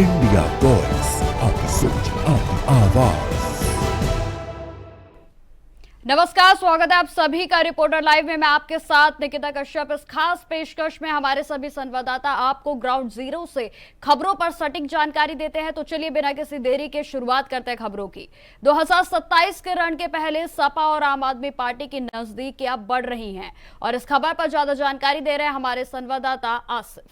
India voice, आपकी सोच, आपकी आवाज। नमस्कार, स्वागत है आप सभी का रिपोर्टर लाइव में। मैं आपके साथ निकिता कश्यप। इस खास पेशकश में हमारे सभी संवाददाता आपको ग्राउंड जीरो से खबरों पर सटीक जानकारी देते हैं। तो चलिए बिना किसी देरी के शुरुआत करते हैं खबरों की। 2027 के रण के पहले सपा और आम आदमी पार्टी की नजदीकियां बढ़ रही हैं और इस खबर पर ज्यादा जानकारी दे रहे हैं हमारे संवाददाता आसिफ।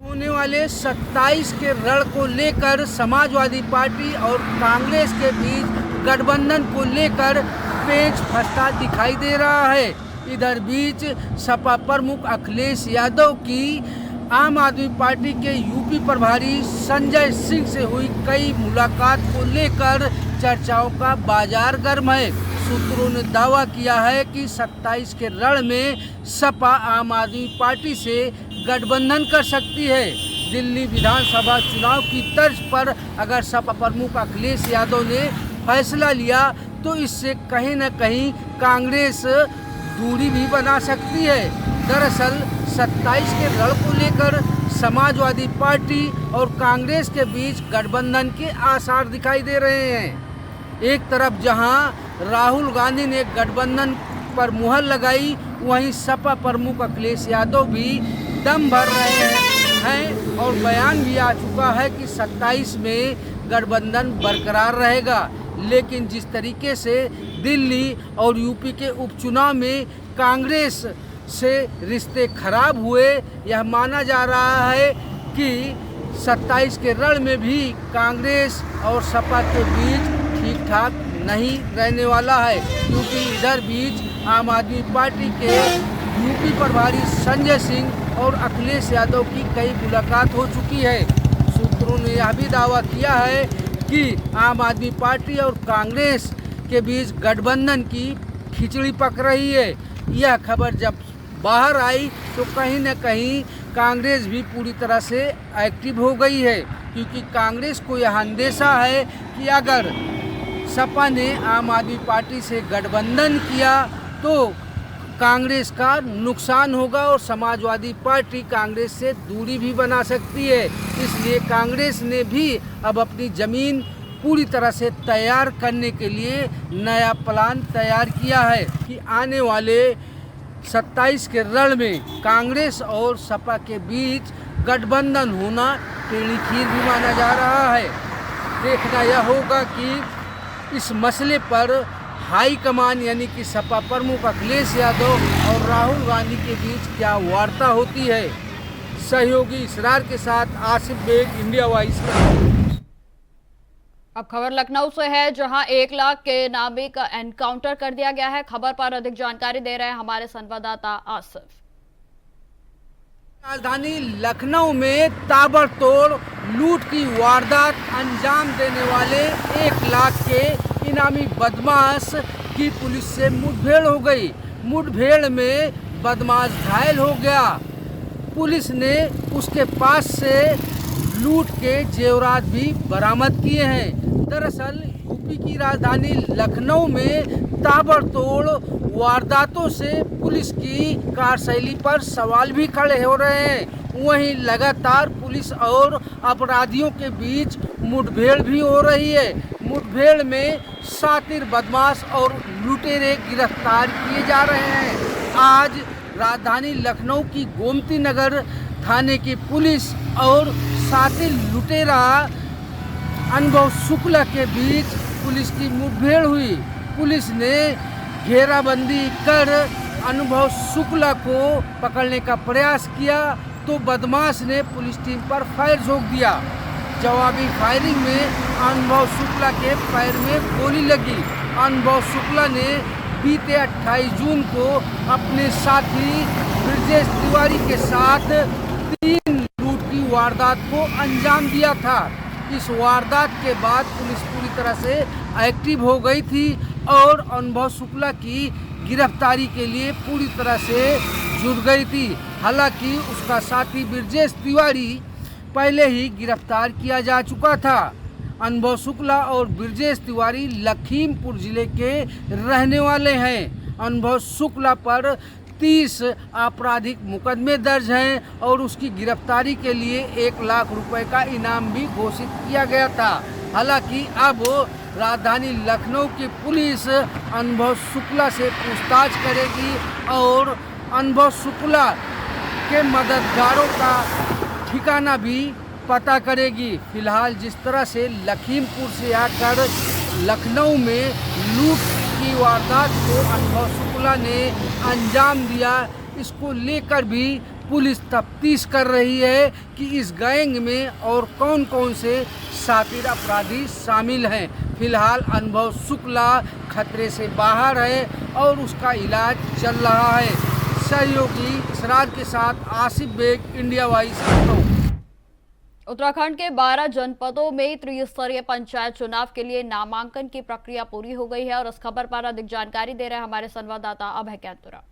होने वाले 27 के रण को लेकर समाजवादी पार्टी और कांग्रेस के बीच गठबंधन को लेकर पेच फंसता दिखाई दे रहा है। इधर बीच सपा प्रमुख अखिलेश यादव की आम आदमी पार्टी के यूपी प्रभारी संजय सिंह से हुई कई मुलाकात को लेकर चर्चाओं का बाजार गर्म है। सूत्रों ने दावा किया है कि 27 के रण में सपा आम आदमी पार्टी से गठबंधन कर सकती है। दिल्ली विधानसभा चुनाव की तर्ज पर अगर सपा प्रमुख अखिलेश यादव ने फैसला लिया तो इससे कहीं न कहीं कांग्रेस दूरी भी बना सकती है। दरअसल 27 के रण को लेकर समाजवादी पार्टी और कांग्रेस के बीच गठबंधन के आसार दिखाई दे रहे हैं। एक तरफ जहां राहुल गांधी ने गठबंधन पर मुहर लगाई, वहीं सपा प्रमुख अखिलेश यादव भी दम भर रहे हैं और बयान भी आ चुका है कि 27 में गठबंधन बरकरार रहेगा। लेकिन जिस तरीके से दिल्ली और यूपी के उपचुनाव में कांग्रेस से रिश्ते खराब हुए, यह माना जा रहा है कि 27 के रण में भी कांग्रेस और सपा के बीच ठीक ठाक नहीं रहने वाला है, क्योंकि इधर बीच आम आदमी पार्टी के यूपी प्रभारी संजय सिंह और अखिलेश यादव की कई मुलाकात हो चुकी है। सूत्रों ने यह भी दावा किया है कि आम आदमी पार्टी और कांग्रेस के बीच गठबंधन की खिचड़ी पक रही है। यह खबर जब बाहर आई तो कहीं न कहीं कांग्रेस भी पूरी तरह से एक्टिव हो गई है, क्योंकि कांग्रेस को यह अंदेशा है कि अगर सपा ने आम आदमी पार्टी से गठबंधन किया तो कांग्रेस का नुकसान होगा और समाजवादी पार्टी कांग्रेस से दूरी भी बना सकती है। इसलिए कांग्रेस ने भी अब अपनी ज़मीन पूरी तरह से तैयार करने के लिए नया प्लान तैयार किया है कि आने वाले 27 के रण में कांग्रेस और सपा के बीच गठबंधन होना टेढ़ी खीर भी माना जा रहा है। देखना यह होगा कि इस मसले पर हाई कमान यानी कि सपा प्रमुख अखिलेश यादव और राहुल गांधी के बीच क्या वार्ता होती है। सहयोगी इसरार के साथ आसिफ बेग, इंडिया वॉइस। अब खबर लखनऊ से है, जहां 1 लाख के नामी का एनकाउंटर कर दिया गया है। खबर पर अधिक जानकारी दे रहे हैं हमारे संवाददाता आसिफ। राजधानी लखनऊ में ताबड़तोड़ लूट की वारदात अंजाम देने वाले 1 लाख के इनामी बदमाश की पुलिस से मुठभेड़ हो गई। मुठभेड़ में बदमाश घायल हो गया। पुलिस ने उसके पास से लूट के जेवरात भी बरामद किए हैं। दरअसल यूपी की राजधानी लखनऊ में ताबड़तोड़ वारदातों से पुलिस की कार्यशैली पर सवाल भी खड़े हो रहे हैं। वहीं लगातार पुलिस और अपराधियों के बीच मुठभेड़ भी हो रही है। मुठभेड़ में शातिर बदमाश और लुटेरे गिरफ्तार किए जा रहे हैं। आज राजधानी लखनऊ की गोमती नगर थाने की पुलिस और शातिर लुटेरा अनुभव शुक्ला के बीच पुलिस की मुठभेड़ हुई। पुलिस ने घेराबंदी कर अनुभव शुक्ला को पकड़ने का प्रयास किया तो बदमाश ने पुलिस टीम पर फायर झोंक दिया। जवाबी फायरिंग में अनुभव शुक्ला के पैर में गोली लगी। अनुभव शुक्ला ने बीते 28 जून को अपने साथी ब्रजेश तिवारी के साथ 3 लूट की वारदात को अंजाम दिया था। इस वारदात के बाद पुलिस पूरी तरह से एक्टिव हो गई थी और अनुभव शुक्ला की गिरफ्तारी के लिए पूरी तरह से जुट गई थी। हालांकि उसका साथी ब्रजेश तिवारी पहले ही गिरफ्तार किया जा चुका था। अनुभव शुक्ला और ब्रजेश तिवारी लखीमपुर जिले के रहने वाले हैं। अनुभव शुक्ला पर 30 आपराधिक मुकदमे दर्ज हैं और उसकी गिरफ्तारी के लिए 1 लाख रुपए का इनाम भी घोषित किया गया था। हालांकि अब राजधानी लखनऊ की पुलिस अनुभव शुक्ला से पूछताछ करेगी और अनुभव शुक्ला के मददगारों का ठिकाना भी पता करेगी। फिलहाल जिस तरह से लखीमपुर से आकर लखनऊ में लूट की वारदात को अनुभव शुक्ला ने अंजाम दिया, इसको लेकर भी पुलिस तफ्तीश कर रही है कि इस गैंग में और कौन कौन से शातिर अपराधी शामिल हैं। फिलहाल अनुभव शुक्ला खतरे से बाहर है और उसका इलाज चल रहा है। सहयोगी इसरार के साथ आसिफ बेग, इंडिया वॉइस, लखनऊ। उत्तराखंड के 12 जनपदों में त्रिस्तरीय पंचायत चुनाव के लिए नामांकन की प्रक्रिया पूरी हो गई है और इस खबर पर अधिक जानकारी दे रहे हैं हमारे संवाददाता अभय कैंतुरा।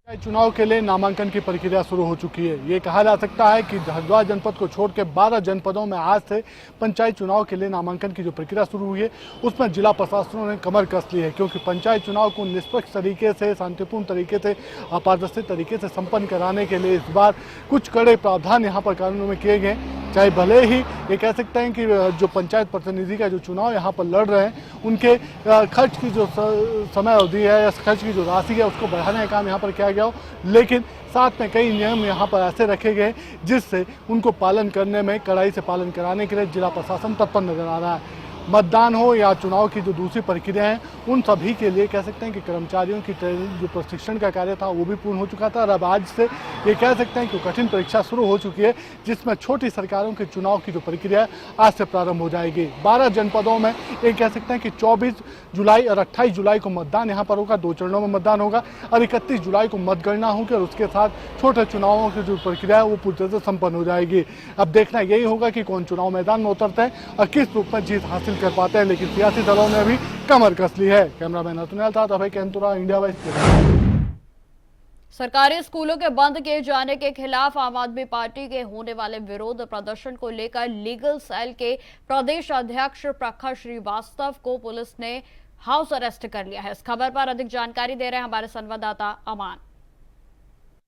चुनाव के लिए नामांकन की प्रक्रिया शुरू हो चुकी है। ये कहा जा सकता है कि हरिद्वार जनपद को छोड़ के 12 जनपदों में आज से पंचायत चुनाव के लिए नामांकन की जो प्रक्रिया शुरू हुई है उसमें जिला प्रशासनों ने कमर कस ली है, क्योंकि पंचायत चुनाव को निष्पक्ष तरीके से, शांतिपूर्ण तरीके से, अपारदर्शी तरीके से संपन्न कराने के लिए इस बार कुछ कड़े प्रावधान यहाँ पर कानूनों में किए गए। चाहे भले ही ये कह सकते हैं कि जो पंचायत प्रतिनिधि का जो चुनाव यहाँ पर लड़ रहे हैं उनके खर्च की जो समय अवधि है या खर्च की जो राशि है उसको बढ़ाने का काम यहाँ पर किया गया हो, लेकिन साथ में कई नियम यहाँ पर ऐसे रखे गए जिससे उनको पालन करने में, कड़ाई से पालन कराने के लिए जिला प्रशासन तत्पर नजर आ रहा है। मतदान हो या चुनाव की जो दूसरी प्रक्रिया है उन सभी के लिए कह सकते हैं कि कर्मचारियों की जो प्रशिक्षण का कार्य था वो भी पूर्ण हो चुका था और अब आज से ये कह सकते हैं कि कठिन परीक्षा शुरू हो चुकी है, जिसमें छोटी सरकारों के चुनाव की जो प्रक्रिया है आज से प्रारंभ हो जाएगी। 12 जनपदों में ये कह सकते हैं कि 24 जुलाई और 28 जुलाई को मतदान यहाँ पर होगा, 2 चरणों में मतदान होगा और 31 जुलाई को मतगणना होगी और उसके साथ छोटे चुनावों की जो प्रक्रिया है वो पूरी तरह से संपन्न हो जाएगी। अब देखना यही होगा कि कौन चुनाव मैदान में उतरते हैं और किस रूप में जीत हासिल कर पाते हैं, लेकिन सियासी दलों ने भी कमर कस ली है। कैमरामैन अतुल था, अभय कैंतुरा, इंडिया वॉइस। सरकारी स्कूलों के बंद किए जाने के खिलाफ आम आदमी पार्टी के होने वाले विरोध प्रदर्शन को लेकर लीगल सेल के प्रदेश अध्यक्ष प्रखर श्रीवास्तव को पुलिस ने हाउस अरेस्ट कर लिया है। इस खबर पर अधिक जानकारी दे रहे हैं हमारे संवाददाता अमान।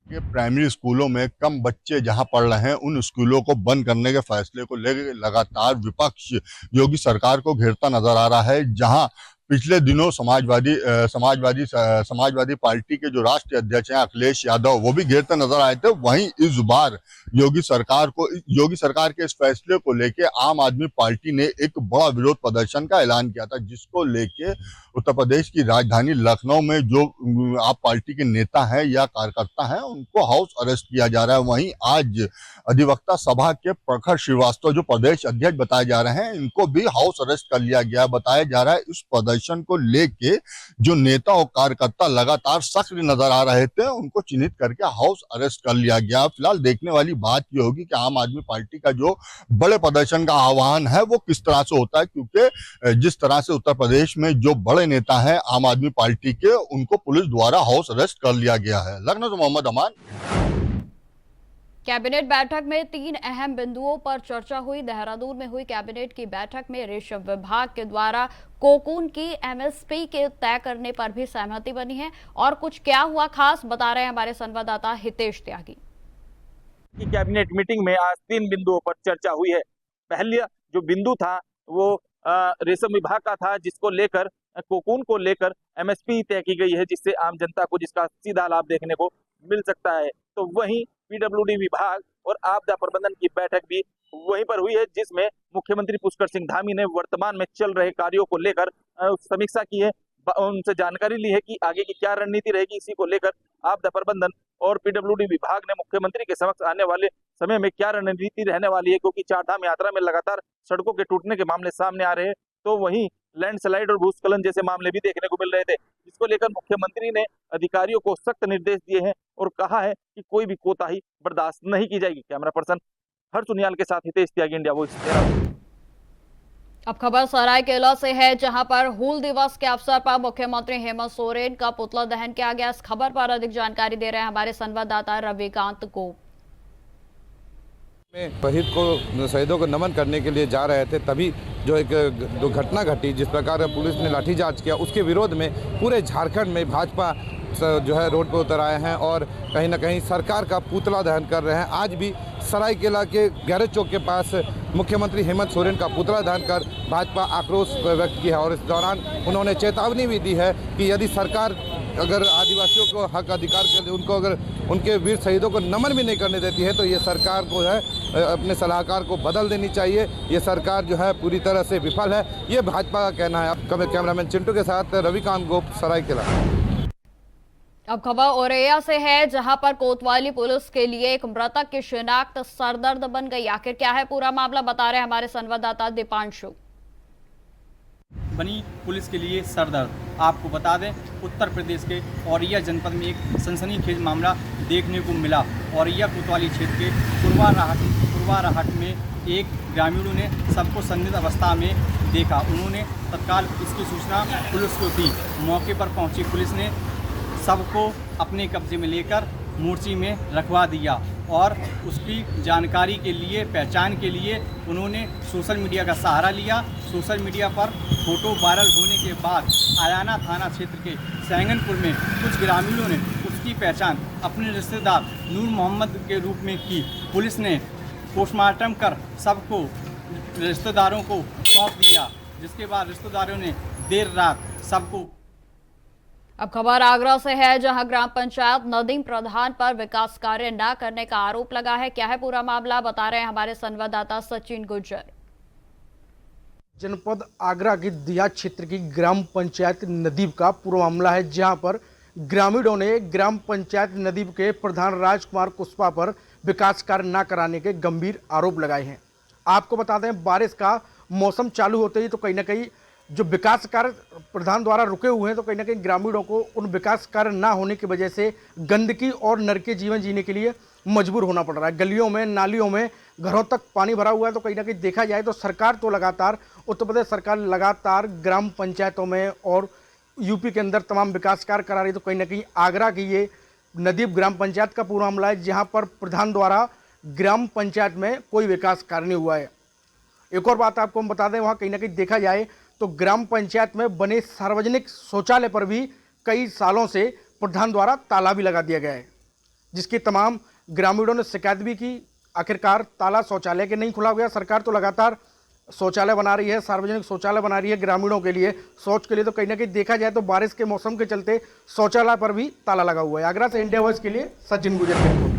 ये प्राइमरी स्कूलों में कम बच्चे जहां पढ़ रहे हैं उन स्कूलों को बंद करने के फैसले को लेकर लगातार विपक्ष योगी सरकार को घेरता नजर आ रहा है। जहां पिछले दिनों समाजवादी पार्टी के जो राष्ट्रीय अध्यक्ष हैं अखिलेश यादव वो भी घेरते नजर आए थे, वहीं इस बार योगी सरकार के इस फैसले को लेके आम आदमी पार्टी ने एक बड़ा विरोध प्रदर्शन का ऐलान किया था, जिसको लेके उत्तर प्रदेश की राजधानी लखनऊ में जो आप पार्टी के नेता हैं या कार्यकर्ता हैं उनको हाउस अरेस्ट किया जा रहा है। वहीं आज अधिवक्ता सभा के प्रखर श्रीवास्तव जो प्रदेश अध्यक्ष बताए जा रहे हैं इनको भी हाउस अरेस्ट कर लिया गया। बताया जा रहा है इस प्रदर्शन को लेके जो नेता और कार्यकर्ता लगातार सक्रिय नजर आ रहे थे उनको चिन्हित करके हाउस अरेस्ट कर लिया गया। फिलहाल देखने वाली बात ये होगी कि आम आदमी पार्टी का जो बड़े प्रदर्शन का आह्वान है वो किस तरह से होता है, क्योंकि जिस तरह से उत्तर प्रदेश में जो बड़े नेता हैं आम आदमी पार्टी के उनको पुलिस द्वारा हाउस अरेस्ट कर लिया गया है। लखनऊ से मोहम्मद अमान। कैबिनेट बैठक में 3 अहम बिंदुओं पर चर्चा हुई। देहरादून में हुई कैबिनेट की बैठक में रेशम विभाग के द्वारा कोकून की एमएसपी के तय करने पर भी सहमति बनी है। और कुछ क्या हुआ खास बता रहे हैं हमारे संवाददाता हितेश त्यागी। कैबिनेट मीटिंग में आज 3 बिंदुओं पर चर्चा हुई है। पहला जो बिंदु था वो रेशम विभाग का था, जिसको लेकर कोकून को लेकर एमएसपी तय की गई है, जिससे आम जनता को जिसका सीधा लाभ देखने को मिल सकता है। तो वहीं पीडब्ल्यूडी विभाग और आपदा प्रबंधन की बैठक भी वहीं पर हुई है, जिसमें मुख्यमंत्री पुष्कर सिंह धामी ने वर्तमान में चल रहे कार्यों को लेकर समीक्षा की है, उनसे जानकारी ली है कि आगे की क्या रणनीति रहेगी। इसी को लेकर आपदा प्रबंधन और पीडब्ल्यूडी विभाग ने मुख्यमंत्री के समक्ष आने वाले समय में क्या रणनीति रहने वाली है, क्योंकि चारधाम यात्रा में लगातार सड़कों के टूटने के मामले सामने आ रहे हैं, तो वहीं लैंडस्लाइड और भूस्खलन जैसे मामले भी देखने को मिल रहे थे, जिसको लेकर मुख्यमंत्री ने अधिकारियों को सख्त निर्देश दिए हैं और कहा है कि कोई भी कोताही बर्दाश्त नहीं की जाएगी। कैमरा पर्सन हर्ष सुनियाल के साथ हितेश त्यागी, इंडिया वॉइस। अब खबर सरायकेला से है, जहां पर हूल दिवस के अवसर पर मुख्यमंत्री हेमंत सोरेन का पुतला दहन किया गया। इस खबर पर अधिक जानकारी दे रहे हैं हमारे संवाददाता रविकांत को। में शहीदों को नमन करने के लिए जा रहे थे, तभी जो एक घटना घटी, जिस प्रकार पुलिस ने लाठीचार्ज किया, उसके विरोध में पूरे झारखंड में भाजपा जो है रोड पर उतर आए हैं और कहीं ना कहीं सरकार का पुतला दहन कर रहे हैं। आज भी सरायकेला के गैरेज चौक के पास मुख्यमंत्री हेमंत सोरेन का पुतला दहन कर भाजपा आक्रोश व्यक्त किया है और इस दौरान उन्होंने चेतावनी भी दी है कि यदि सरकार अगर आदिवासियों को हक अधिकार के लिए उनको अगर उनके वीर शहीदों को नमन भी नहीं करने देती है तो ये सरकार को है अपने सलाहकार को बदल देनी चाहिए। ये सरकार जो है पूरी तरह से विफल है, ये भाजपा का कहना है। कैमरामैन चिंटू के साथ रविकांत गोप, सरायकेला। अब खबर औरैया से है, जहां पर कोतवाली पुलिस के लिए एक मृतक की शिनाख्त सरदर्द बन गई। आखिर क्या है पूरा मामला, बता रहे हमारे संवाददाता दीपांशु। बनी पुलिस के लिए सरदर्द। आपको बता दें, उत्तर प्रदेश के औरैया जनपद में एक सनसनीखेज मामला देखने को मिला। औरैया कोतवाली क्षेत्र के पुरवाराहट में एक ग्रामीणों ने सबको संदिग्ध अवस्था में देखा। उन्होंने तत्काल इसकी सूचना पुलिस को दी। मौके पर पहुंची पुलिस ने सबको अपने कब्जे में लेकर मोर्ची में रखवा दिया और उसकी जानकारी के लिए, पहचान के लिए उन्होंने सोशल मीडिया का सहारा लिया। सोशल मीडिया पर फोटो वायरल होने के बाद आयाना थाना क्षेत्र के सैंगनपुर में कुछ ग्रामीणों ने उसकी पहचान अपने रिश्तेदार नूर मोहम्मद के रूप में की। पुलिस ने पोस्टमार्टम कर सबको रिश्तेदारों को सौंप दिया, जिसके बाद रिश्तेदारों ने देर रात सबको। अब खबर आगरा से है, जहां ग्राम पंचायत नदीम प्रधान पर विकास कार्य न करने का आरोप लगा है। क्या है पूरा मामला, बता रहे हैं हमारे संवाददाता सचिन गुर्जर। जनपद आगरा के दिया क्षेत्र की ग्राम पंचायत नदीब का पूरा मामला है, जहां पर ग्रामीणों ने ग्राम पंचायत नदीब के प्रधान राजकुमार कुशवाहा पर विकास कार्य न कराने के गंभीर आरोप लगाए हैं। आपको बता दें, बारिश का मौसम चालू होते ही तो कहीं ना कहीं जो विकास कार्य प्रधान द्वारा रुके हुए हैं, तो कहीं ना कहीं ग्रामीणों को उन विकास कार्य ना होने की वजह से गंदगी और नरके जीवन जीने के लिए मजबूर होना पड़ रहा है। गलियों में, नालियों में, घरों तक पानी भरा हुआ है। तो कहीं ना कहीं देखा जाए तो सरकार तो लगातार, उत्तर प्रदेश सरकार लगातार ग्राम पंचायतों में और यूपी के अंदर तमाम विकास कार्य करा रही है। तो कहीं ना कहीं आगरा की ये नदीब ग्राम पंचायत का पूरा मामला है, जहाँ पर प्रधान द्वारा ग्राम पंचायत में कोई विकास कार्य नहीं हुआ है। एक और बात आपको हम बता दें, वहाँ कहीं ना कहीं देखा जाए तो ग्राम पंचायत में बने सार्वजनिक शौचालय पर भी कई सालों से प्रधान द्वारा ताला भी लगा दिया गया है, जिसकी तमाम ग्रामीणों ने शिकायत भी की। आखिरकार ताला शौचालय के नहीं खुला गया। सरकार तो लगातार शौचालय बना रही है, सार्वजनिक शौचालय बना रही है ग्रामीणों के लिए, शौच के लिए। तो कहीं ना कहीं देखा जाए तो बारिश के मौसम के चलते शौचालय पर भी ताला लगा हुआ है। आगरा से इंडिया वॉइस के लिए सचिन गुर्जर की रिपोर्ट।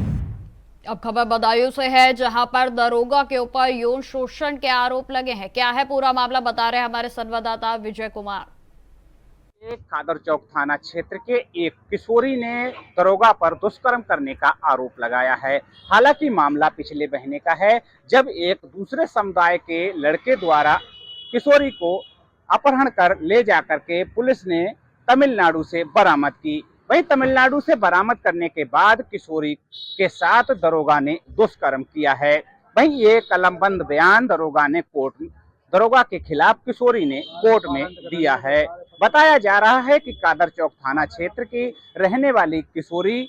अब खबर बदायूं से है, जहां पर दरोगा के ऊपर यौन शोषण के आरोप लगे हैं। क्या है पूरा मामला, बता रहे हैं हमारे संवाददाता विजय कुमार। कादर चौक थाना क्षेत्र के एक किशोरी ने दरोगा पर दुष्कर्म करने का आरोप लगाया है। हालांकि मामला पिछले महीने का है, जब एक दूसरे समुदाय के लड़के द्वारा किशोरी को अपहरण कर ले जाकर के पुलिस ने तमिलनाडु से बरामद की। वहीं तमिलनाडु से बरामद करने के बाद किशोरी के साथ दरोगा ने दुष्कर्म किया है। वहीं ये कलमबंद बयान दरोगा के खिलाफ किशोरी ने कोर्ट में दिया है। बताया जा रहा है कि कादर चौक थाना क्षेत्र की रहने वाली किशोरी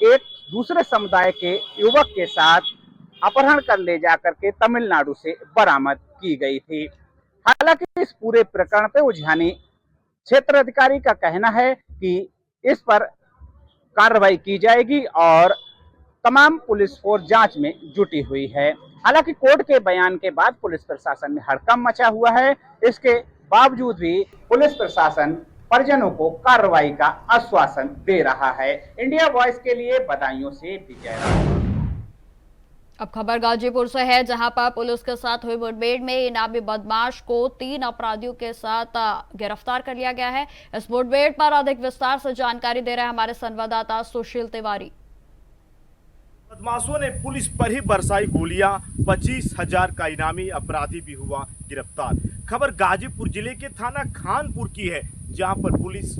एक दूसरे समुदाय के युवक के साथ अपहरण कर ले जाकर के तमिलनाडु से बरामद की गई थी। हालांकि इस पूरे प्रकरण पे उज्जैनी क्षेत्र अधिकारी का कहना है कि इस पर कार्रवाई की जाएगी और तमाम पुलिस फोर्स जांच में जुटी हुई है। हालांकि कोर्ट के बयान के बाद पुलिस प्रशासन में हड़कंप मचा हुआ है। इसके बावजूद भी पुलिस प्रशासन परिजनों को कार्रवाई का आश्वासन दे रहा है। इंडिया वॉइस के लिए बदायूं से विजय राम। अब खबर गाजीपुर से है, जहां पर पुलिस के साथ हुई मुठभेड़ में इनामी बदमाश को 3 अपराधियों के साथ गिरफ्तार कर लिया गया है। इस मुठभेड़ पर अधिक विस्तार से जानकारी दे रहे हैं हमारे संवाददाता सुशील तिवारी। बदमाशों ने पुलिस पर ही बरसाई गोलियां, 25,000 का इनामी अपराधी भी हुआ गिरफ्तार। खबर गाजीपुर जिले के थाना खानपुर की है, जहां पर पुलिस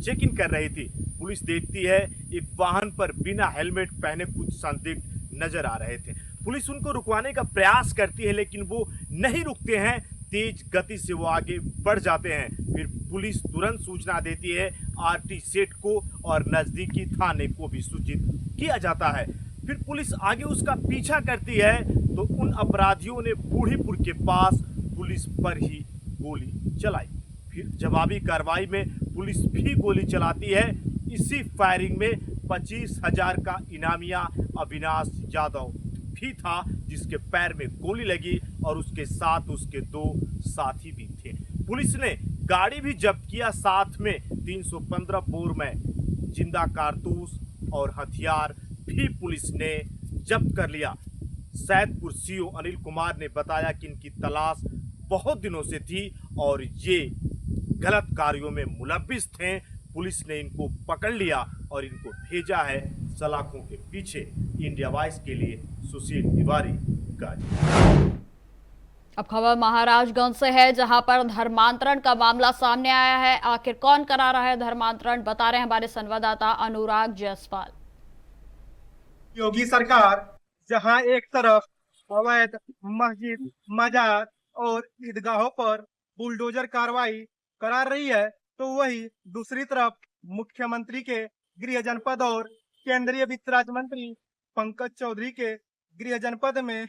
चेक इन कर रही थी। पुलिस देखती है एक वाहन पर बिना हेलमेट पहने कुछ संदिग्ध नजर आ रहे थे। पुलिस उनको रुकवाने का प्रयास करती है, लेकिन वो नहीं रुकते हैं। तेज गति से वो आगे बढ़ जाते हैं। फिर पुलिस तुरंत सूचना देती है आरटी सेठ को और नजदीकी थाने को भी सूचित किया जाता है। फिर पुलिस आगे उसका पीछा करती है तो उन अपराधियों ने बूढ़ीपुर के पास पुलिस पर ही गोली चलाई। फिर जवाबी कार्रवाई में पुलिस भी गोली चलाती है। इसी फायरिंग में 25,000 का इनामिया अविनाश यादव भी था, जिसके पैर में गोली लगी और उसके साथ उसके 2 साथी भी थे। पुलिस ने गाड़ी भी जब्त किया, साथ में 315 बोर में जिंदा कारतूस और हथियार भी पुलिस ने जब्त कर लिया। सैदपुर सीओ अनिल कुमार ने बताया कि इनकी तलाश बहुत दिनों से थी और ये गलत कार्यों में मुलव्विस थे। पुलिस ने इनको पकड़ लिया और इनको भेजा है सलाखों के पीछे। इंडिया वॉइस के लिए सुशील तिवारी गाजी। अब खबर महाराजगंज से है, जहां पर धर्मांतरण का मामला सामने आया है। आखिर कौन करा रहा है धर्मांतरण, बता रहे हैं हमारे संवाददाता अनुराग जायसवाल। योगी सरकार जहां एक तरफ अवैध मस्जिद, मजार और ईदगाहों पर बुलडोजर कार्रवाई करा रही है, तो वही दूसरी तरफ मुख्यमंत्री के गृह जनपद और केंद्रीय वित्त राज्य मंत्री पंकज चौधरी के गृह जनपद में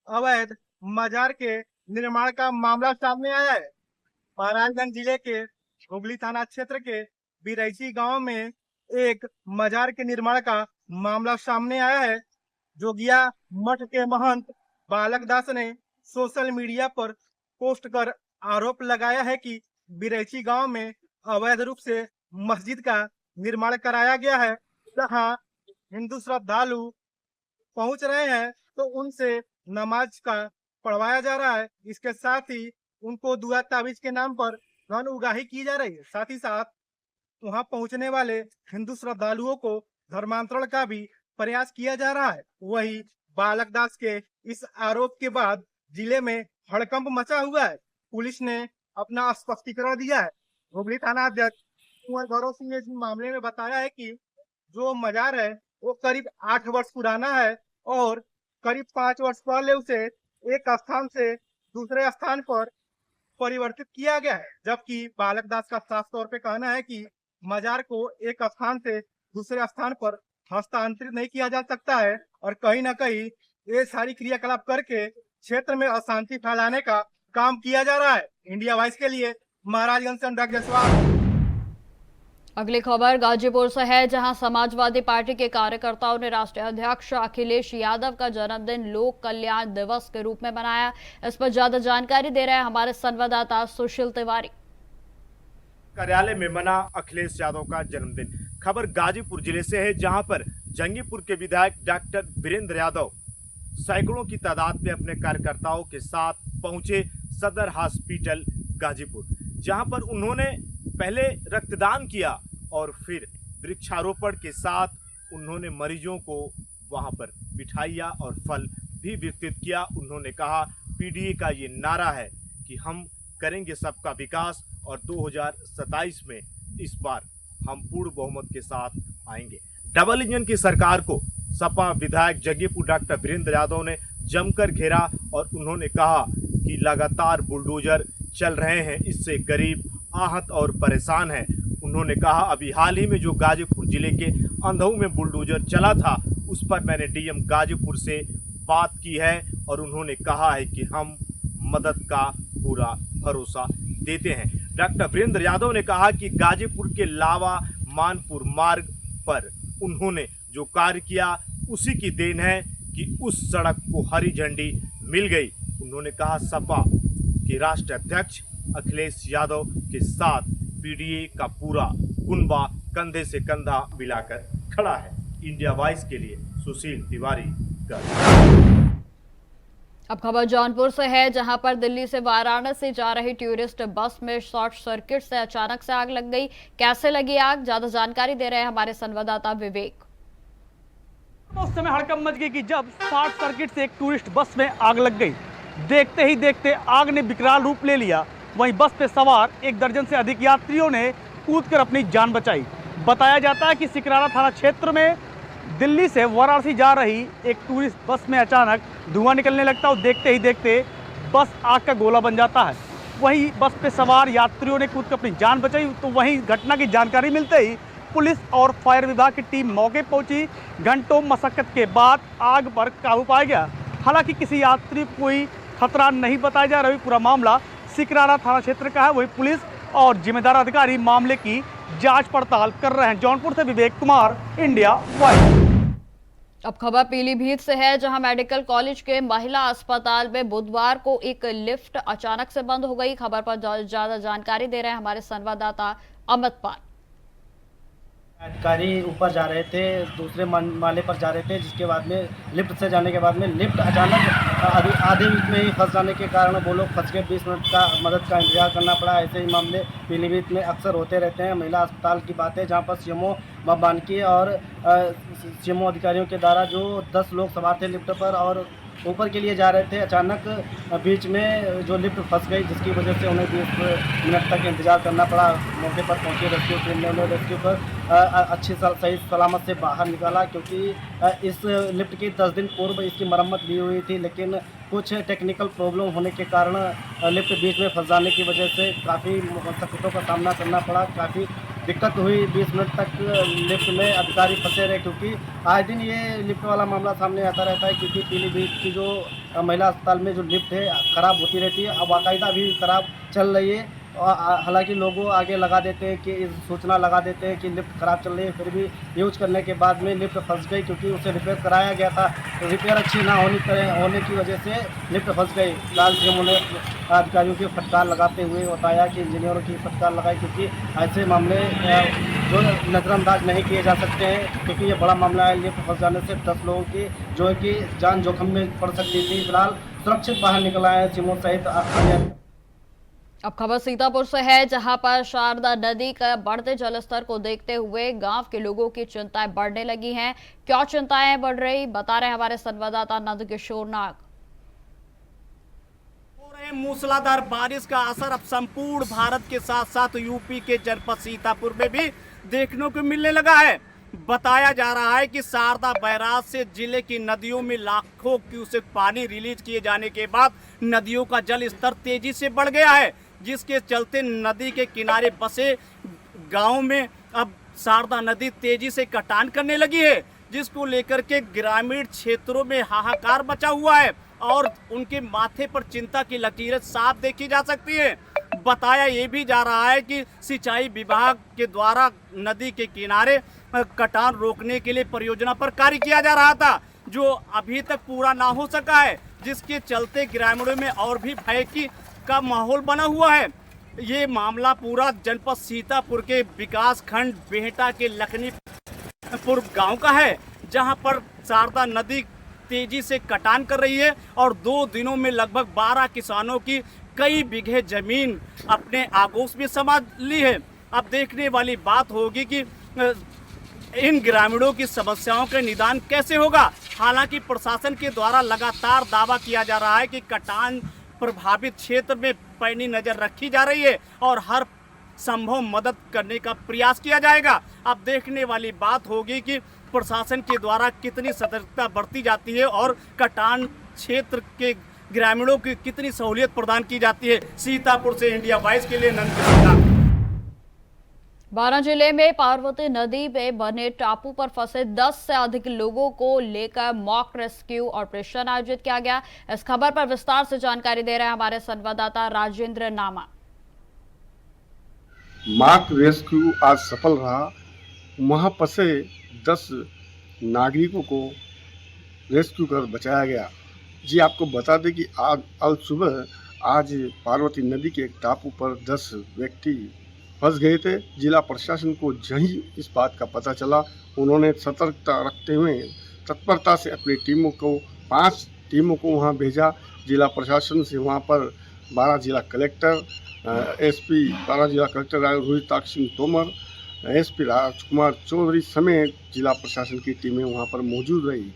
अवैध मजार के निर्माण का मामला सामने आया है। महाराजगंज जिले के हुगली थाना क्षेत्र के बिरैसी गांव में एक मजार के निर्माण का मामला सामने आया है। जोगिया मठ के महंत बालक दास ने सोशल मीडिया पर पोस्ट कर आरोप लगाया है कि बिरैची गांव में अवैध रूप से मस्जिद का निर्माण कराया गया है। जहां हिंदू श्रद्धालु पहुंच रहे हैं तो उनसे नमाज का पढ़वाया जा रहा है। इसके साथ ही उनको दुआ ताबीज के नाम पर धन उगाही की जा रही है। साथ ही साथ वहां पहुंचने वाले हिंदू श्रद्धालुओं को धर्मांतरण का भी प्रयास किया जा रहा है। वही बालक दास के इस आरोप के बाद जिले में हड़कंप मचा हुआ है। पुलिस ने अपना स्पष्टीकरण दिया है। हुगली थाना अध्यक्ष कुंवर गौरव सिंह ने इस मामले में बताया है कि जो मजार है वो करीब 8 वर्ष पुराना है और करीब 5 वर्ष पहले उसे एक स्थान से दूसरे स्थान पर परिवर्तित किया गया है। जबकि बालक दास का साफ तौर पे कहना है कि मजार को एक स्थान से दूसरे स्थान पर हस्तांतरित नहीं किया जा सकता है और कहीं ना कहीं ये सारी क्रियाकलाप करके क्षेत्र में अशांति फैलाने का काम किया जा रहा है। इंडिया वॉइस के लिए महाराजगंज से अनुराग जायसवाल। अगली खबर गाजीपुर से है, जहां समाजवादी पार्टी के कार्यकर्ताओं ने राष्ट्रीय अध्यक्ष अखिलेश यादव का जन्मदिन लोक कल्याण दिवस के रूप में मनाया। इस पर ज्यादा जानकारी दे रहे हैं हमारे संवाददाता सुशील तिवारी। कार्यालय में मना अखिलेश यादव का जन्मदिन। खबर गाजीपुर जिले से है, जहां पर जंगीपुर के विधायक डॉक्टर वीरेंद्र यादव सैकड़ों की तादाद में अपने कार्यकर्ताओं के साथ पहुंचे सदर हॉस्पिटल गाजीपुर, जहां पर उन्होंने पहले रक्तदान किया और फिर वृक्षारोपण के साथ उन्होंने मरीजों को वहां पर मिठाइयाँ और फल भी वितरित किया। उन्होंने कहा पीडीए का ये नारा है कि हम करेंगे सबका विकास और 2027 में इस बार हम पूर्ण बहुमत के साथ आएंगे। डबल इंजन की सरकार को सपा विधायक जंगीपुर डॉक्टर वीरेंद्र यादव ने जमकर घेरा और उन्होंने कहा कि लगातार बुलडोजर चल रहे हैं, इससे गरीब आहत और परेशान हैं। उन्होंने कहा अभी हाल ही में जो गाजीपुर जिले के अंधऊ में बुलडोजर चला था उस पर मैंने डीएम गाजीपुर से बात की है और उन्होंने कहा है कि हम मदद का पूरा भरोसा देते हैं। डॉक्टर वीरेंद्र यादव ने कहा कि गाजीपुर के लावा मानपुर मार्ग पर उन्होंने जो कार्य किया उसी की देन है कि उस सड़क को हरी झंडी मिल गई। उन्होंने कहा सपा के राष्ट्रीय अध्यक्ष अखिलेश यादव के साथ पीडीए का पूरा कुनबा कंधे से कंधा मिलाकर खड़ा है। इंडिया वॉइस के लिए सुशील तिवारी का। अब खबर जौनपुर से है, जहां पर दिल्ली से वाराणसी जा रही टूरिस्ट बस में शॉर्ट सर्किट से अचानक से आग लग गई। कैसे लगी आग, ज्यादा जानकारी दे रहे हैं हमारे संवाददाता विवेक। उस समय हड़कंप मच गई कि जब शॉर्ट सर्किट से एक टूरिस्ट बस में आग लग गई। देखते ही देखते आग ने विकराल रूप ले लिया। वहीं बस पे सवार 1 दर्जन से अधिक यात्रियों ने कूदकर अपनी जान बचाई। बताया जाता है कि सिकरारा थाना क्षेत्र में दिल्ली से वाराणसी जा रही एक टूरिस्ट बस में अचानक धुआं निकलने लगता है और देखते ही देखते बस आग का गोला बन जाता है। वहीं बस पे सवार यात्रियों ने कूदकर अपनी जान बचाई। तो वहीं घटना की जानकारी मिलते ही पुलिस और फायर विभाग की टीम मौके पहुंची। घंटों मशक्कत के बाद आग पर काबू पाया गया। हालांकि किसी यात्री को कोई खतरा नहीं बताया जा रहा है। पूरा मामला सिकरारा थाना क्षेत्र का है। वही पुलिस और जिम्मेदार अधिकारी मामले की जांच पड़ताल कर रहे हैं। जौनपुर से विवेक कुमार, इंडिया वाइड। अब खबर पीलीभीत से है, जहां मेडिकल कॉलेज के महिला अस्पताल में बुधवार को एक लिफ्ट अचानक से बंद हो गई। खबर पर ज्यादा जानकारी दे रहे हैं हमारे संवाददाता अमित पाल। अधिकारी ऊपर जा रहे थे, दूसरे माले पर जा रहे थे, जिसके बाद में लिफ्ट से जाने के बाद में लिफ्ट अचानक आधे में ही फंस जाने के कारण वो लोग फंस गए। 20 मिनट का मदद का इंतजार करना पड़ा। ऐसे ही मामले पीलीभीत में अक्सर होते रहते हैं। महिला अस्पताल की बात है, जहाँ पर सीएमओ बानकी और सीएमओ अधिकारियों के द्वारा जो 10 लोग सवार थे लिफ्ट पर और ऊपर के लिए जा रहे थे, अचानक बीच में जो लिफ्ट फंस गई, जिसकी वजह से उन्हें 20 मिनट तक इंतजार करना पड़ा। मौके पर पहुंची रेस्क्यू टीम ने उन्हें रेस्क्यू कर सही सलामत से बाहर निकाला, क्योंकि इस लिफ्ट की 10 दिन पूर्व इसकी मरम्मत भी हुई थी, लेकिन कुछ टेक्निकल प्रॉब्लम होने के कारण लिफ्ट बीच में फंस जाने की वजह से काफ़ी दिक्कतों का सामना करना पड़ा। काफ़ी दिक्कत हुई। 20 मिनट तक लिफ्ट में अधिकारी फंसे रहे, क्योंकि आए दिन ये लिफ्ट वाला मामला सामने आता रहता है। क्योंकि पीलीभीत की जो महिला अस्पताल में जो लिफ्ट है ख़राब होती रहती है, अब बाकायदा भी ख़राब चल रही है। हालांकि लोगों आगे लगा देते हैं कि सूचना लगा देते हैं कि लिफ्ट ख़राब चल रही है, फिर भी यूज करने के बाद में लिफ्ट फंस गई, क्योंकि उसे रिपेयर कराया गया था। तो रिपेयर अच्छी ना होने की वजह से लिफ्ट फंस गई। लाल सीएम ने अधिकारियों की फटकार लगाते हुए बताया कि इंजीनियरों की फटकार लगाई, क्योंकि ऐसे मामले जो नज़रअंदाज नहीं किए जा सकते हैं, क्योंकि ये बड़ा मामला है। लिफ्ट फंस जाने से 10 लोगों की जो है कि जान जोखिम में पड़ सकती थी। फिलहाल सुरक्षित बाहर निकला है सीएमओ सहित अन्य। अब खबर सीतापुर से है, जहां पर शारदा नदी का बढ़ते जलस्तर को देखते हुए गांव के लोगों की चिंताएं बढ़ने लगी हैं। क्या चिंताएं बढ़ रही, बता रहे हमारे संवाददाता नंद किशोर नाग। मूसलाधार बारिश का असर अब संपूर्ण भारत के साथ साथ यूपी के जनपद सीतापुर में भी देखने को मिलने लगा है। बताया जा रहा है कि शारदा बैराज से जिले की नदियों में लाखों क्यूसेक पानी रिलीज किए जाने के बाद नदियों का जल स्तर तेजी से बढ़ गया है, जिसके चलते नदी के किनारे बसे गांव में अब शारदा नदी तेजी से कटान करने लगी है, जिसको लेकर के ग्रामीण क्षेत्रों में हाहाकार मचा हुआ है और उनके माथे पर चिंता की लकीरें साफ देखी जा सकती है। बताया ये भी जा रहा है कि सिंचाई विभाग के द्वारा नदी के किनारे कटान रोकने के लिए परियोजना पर कार्य किया जा रहा था, जो अभी तक पूरा ना हो सका है, जिसके चलते ग्रामीणों में और भी भय का माहौल बना हुआ है। ये मामला पूरा जनपद सीतापुर के विकास खंड बेहटा के लखनीपुर गांव का है, जहां पर शारदा नदी तेजी से कटान कर रही है और 2 दिनों में लगभग 12 किसानों की कई बीघे जमीन अपने आगोश में समा ली है। अब देखने वाली बात होगी कि इन ग्रामीणों की समस्याओं का निदान कैसे होगा। हालांकि प्रशासन के द्वारा लगातार दावा किया जा रहा है कि कटान प्रभावित क्षेत्र में पैनी नजर रखी जा रही है और हर संभव मदद करने का प्रयास किया जाएगा। अब देखने वाली बात होगी कि प्रशासन के द्वारा कितनी सतर्कता बरती जाती है और कटान क्षेत्र के ग्रामीणों की कितनी सहूलियत प्रदान की जाती है। सीतापुर से इंडिया वाइस के लिए नंद किशोर। बारां जिले में पार्वती नदी में बने टापू पर फंसे 10 से अधिक लोगों को लेकर मॉक रेस्क्यू ऑपरेशन आयोजित किया गया। इस खबर पर विस्तार से जानकारी दे रहे हैं हमारे संवाददाता राजेंद्र नामा। मॉक रेस्क्यू आज सफल रहा। वहां फंसे 10 नागरिकों को रेस्क्यू कर बचाया गया। जी आपको बता दें कि आज सुबह पार्वती नदी के एक टापू पर 10 व्यक्ति फंस गए थे। जिला प्रशासन को जहीं इस बात का पता चला, उन्होंने सतर्कता रखते हुए तत्परता से अपनी टीमों को 5 टीमों को वहां भेजा। जिला प्रशासन से वहां पर 12 जिला कलेक्टर एसपी 12 जिला कलेक्टर रोहिताक्ष सिंह तोमर, एसपी राजकुमार चौधरी समेत जिला प्रशासन की टीमें वहां पर मौजूद रही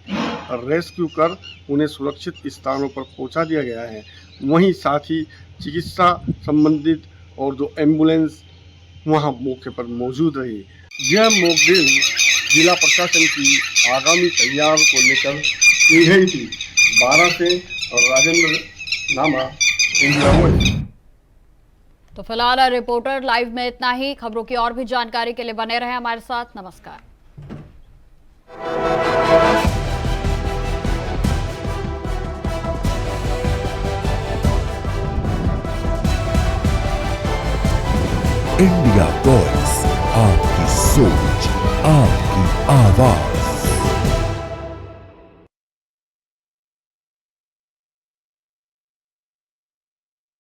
और रेस्क्यू कर उन्हें सुरक्षित स्थानों पर पहुंचा दिया गया है। वहीं साथ ही चिकित्सा संबंधित और जो एम्बुलेंस वहां मौके पर मौजूद रही। यह मॉक ड्रिल जिला प्रशासन की आगामी तैयारी को लेकर की गई थी। 12 से और राजेंद्र नामा, इंडिया वाइस। तो फिलहाल रिपोर्टर लाइव में इतना ही। खबरों की और भी जानकारी के लिए बने रहें हमारे साथ। नमस्कार। इंडिया वॉइस, आपकी सोच, आपकी आवाज।